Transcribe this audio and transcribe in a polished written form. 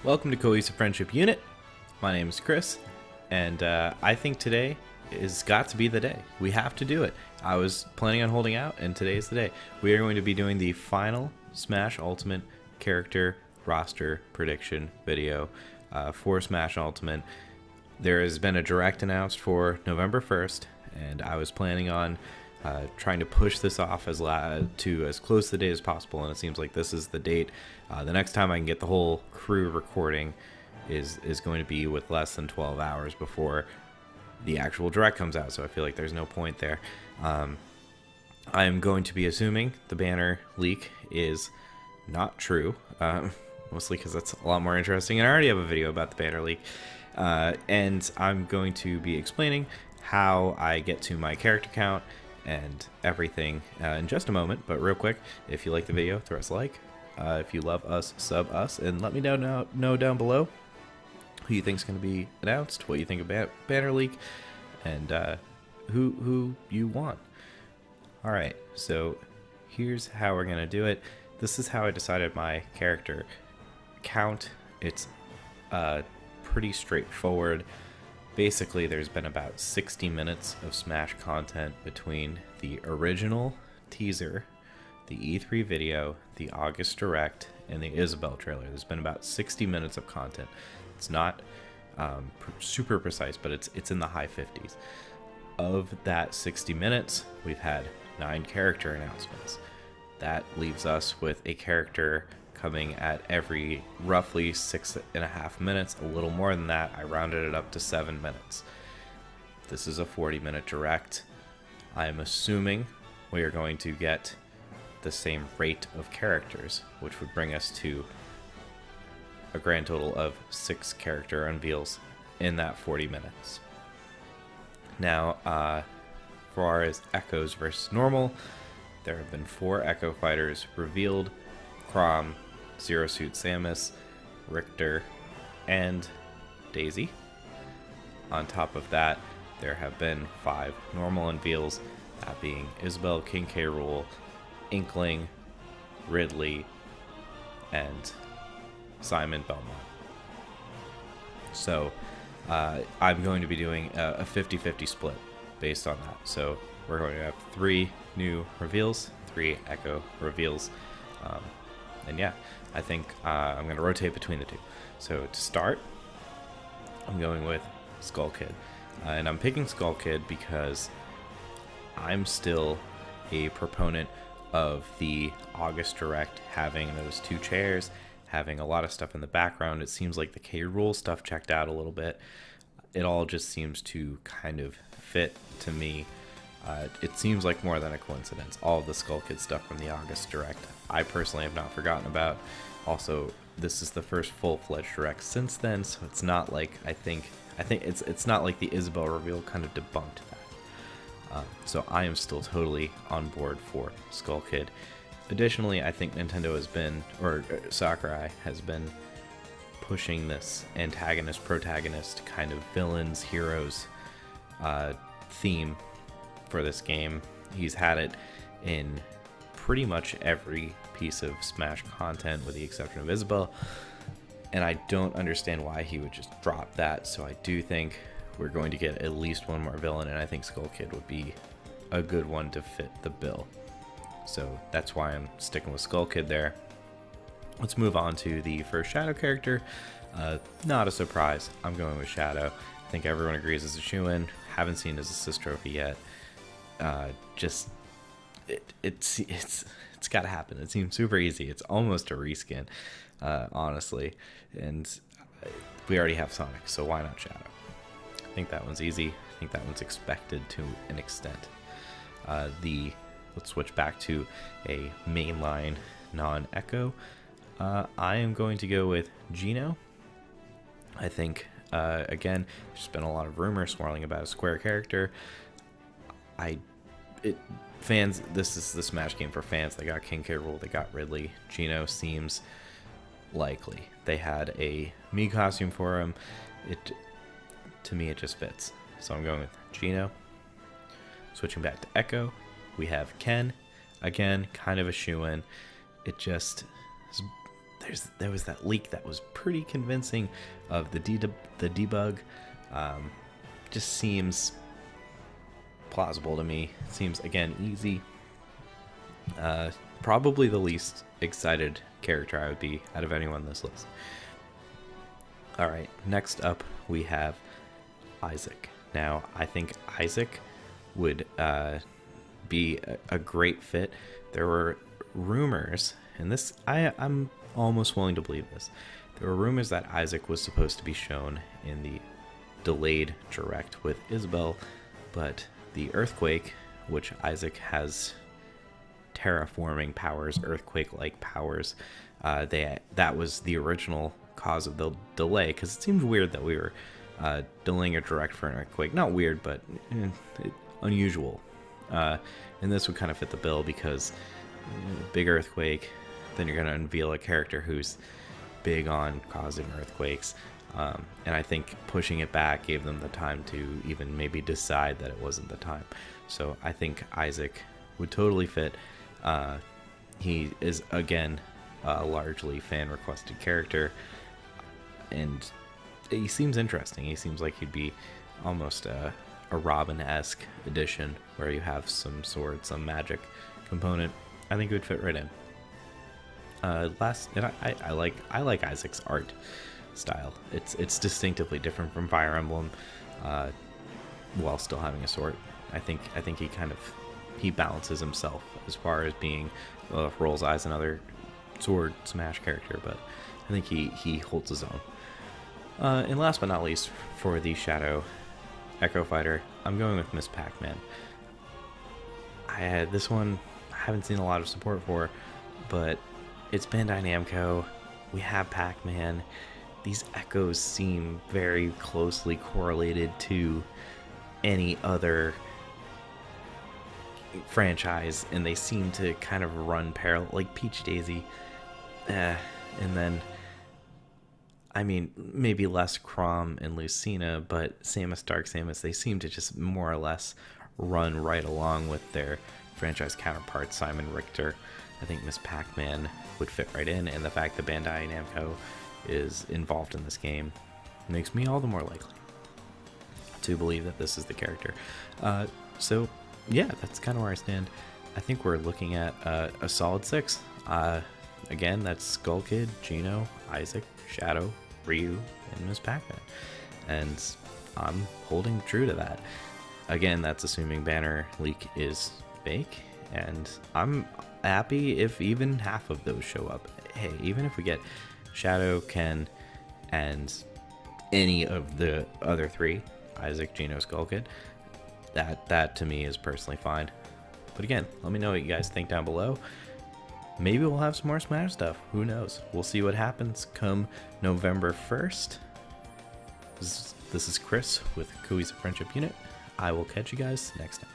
Welcome to Cohesive Friendship Unit. My name is Chris, and I think today is got to be the day. We have to do it. I was planning on holding out, and today is the day. We are going to be doing the final Smash Ultimate character roster prediction video for Smash Ultimate. There has been a direct announced for November 1st, and I was planning on trying to push this off to as close to the date as possible, and it seems like this is the date. The next time I can get the whole crew recording is going to be with less than 12 hours before the actual direct comes out, so I feel like there's no point there. I'm going to be assuming the banner leak is not true, mostly because that's a lot more interesting, and I already have a video about the banner leak. And I'm going to be explaining how I get to my character count and everything in just a moment. But real quick, if you like the video, throw us a like. If you love us, sub us, and let me know down below who you think is going to be announced, what you think about banner leak, and who you want. All right, so here's how we're going to do it. This is how I decided my character count. It's pretty straightforward. Basically, there's been about 60 minutes of Smash content between the original teaser, the E3 video, the August Direct, and the Isabelle trailer. There's been about 60 minutes of content. It's not super precise, but it's in the high 50s. Of that 60 minutes, we've had 9 character announcements. That leaves us with a character coming at every roughly 6.5 minutes, a little more than that. I rounded it up to 7 minutes. This is a 40-minute direct. I am assuming we are going to get the same rate of characters, which would bring us to a grand total of 6 character unveils in that 40 minutes. Now, as far as Echoes versus normal, there have been 4 Echo fighters revealed: Chrom, Zero Suit Samus, Richter, and Daisy. On top of that, there have been 5 normal unveils, that being Isabelle, King K. Rool, Inkling, Ridley, and Simon Belmont. So I'm going to be doing a 50-50 split based on that. So we're going to have 3 new reveals, 3 Echo reveals, and yeah, I think I'm going to rotate between the 2. So to start, I'm going with Skull Kid. And I'm picking Skull Kid because I'm still a proponent of the August Direct having those 2 chairs, having a lot of stuff in the background. It seems like the K. Rool stuff checked out a little bit. It all just seems to kind of fit to me. It seems like more than a coincidence. All of the Skull Kid stuff from the August Direct, I personally have not forgotten about. Also, this is the first full-fledged Direct since then, so it's not like I think it's not like the Isabelle reveal kind of debunked that. So I am still totally on board for Skull Kid. Additionally, I think Nintendo has been, or Sakurai has been, pushing this antagonist-protagonist kind of villains, heroes theme for this game. He's had it in pretty much every piece of Smash content with the exception of Isabelle, and I don't understand why he would just drop that. So I do think we're going to get at least one more villain, and I think Skull Kid would be a good one to fit the bill. So that's why I'm sticking with Skull Kid there. Let's move on to the first Shadow character. Not a surprise, I'm going with Shadow. I think everyone agrees it's a shoo-in. Haven't seen his assist trophy yet. It's got to happen. It seems super easy. It's almost a reskin, honestly. And we already have Sonic, so why not Shadow? I think that one's easy. I think that one's expected to an extent. Let's switch back to a mainline non-Echo. I am going to go with Geno. I think, again, there's been a lot of rumors swirling about a Square character. This is the Smash game for fans. They got King K. Rool, they got Ridley. Geno seems likely. They had a Mii costume for him. To me, it just fits. So I'm going with Geno. Switching back to Echo, we have Ken. Again, kind of a shoo-in. there was that leak that was pretty convincing of the debug. Just seems plausible to me. Seems, again, easy. Probably the least excited character I would be out of anyone on this list. All right, next up we have Isaac. Now, I think Isaac would be a great fit. There were rumors, and this I'm almost willing to believe this. There were rumors that Isaac was supposed to be shown in the delayed direct with Isabel, but the earthquake, which Isaac has terraforming powers, earthquake-like powers, that was the original cause of the delay, because it seemed weird that we were delaying a direct for an earthquake. Not weird, but unusual. And this would kind of fit the bill because big earthquake, then you're going to unveil a character who's big on causing earthquakes. And I think pushing it back gave them the time to even maybe decide that it wasn't the time. So I think Isaac would totally fit. He is, again, a largely fan-requested character, and he seems interesting. He seems like he'd be almost a Robin-esque addition where you have some sword, some magic component. I think it would fit right in. I like Isaac's art style. It's distinctively different from Fire Emblem, while still having a sword. I think he balances himself as far as being Roll's Eyes, another sword smash character, but I think he holds his own. And last but not least, for the Shadow Echo Fighter, I'm going with Miss Pac-Man. This one I haven't seen a lot of support for, but it's Bandai Namco. We have Pac-Man. These echoes seem very closely correlated to any other franchise, and they seem to kind of run parallel, like Peach Daisy. And then, I mean, maybe less Chrom and Lucina, but Samus, Dark Samus, they seem to just more or less run right along with their franchise counterparts, Simon Richter. I think Miss Pac-Man would fit right in, and the fact that Bandai Namco is involved in this game makes me all the more likely to believe that this is the character. So yeah, that's kind of where I stand. I think we're looking at a solid 6. Again, that's Skull Kid, Geno, Isaac, Shadow, Ryu, and Miss Pac-Man, and I'm holding true to that. Again, that's assuming banner leak is fake, and I'm happy if even half of those show up. Hey, even if we get Shadow, Ken, and any of the other 3, Isaac, Geno, Skull Kid, that to me is personally fine. But again, let me know what you guys think down below. Maybe we'll have some more Smash stuff. Who knows? We'll see what happens come November 1st. This is Chris with Coheesive Friendship Unit. I will catch you guys next time.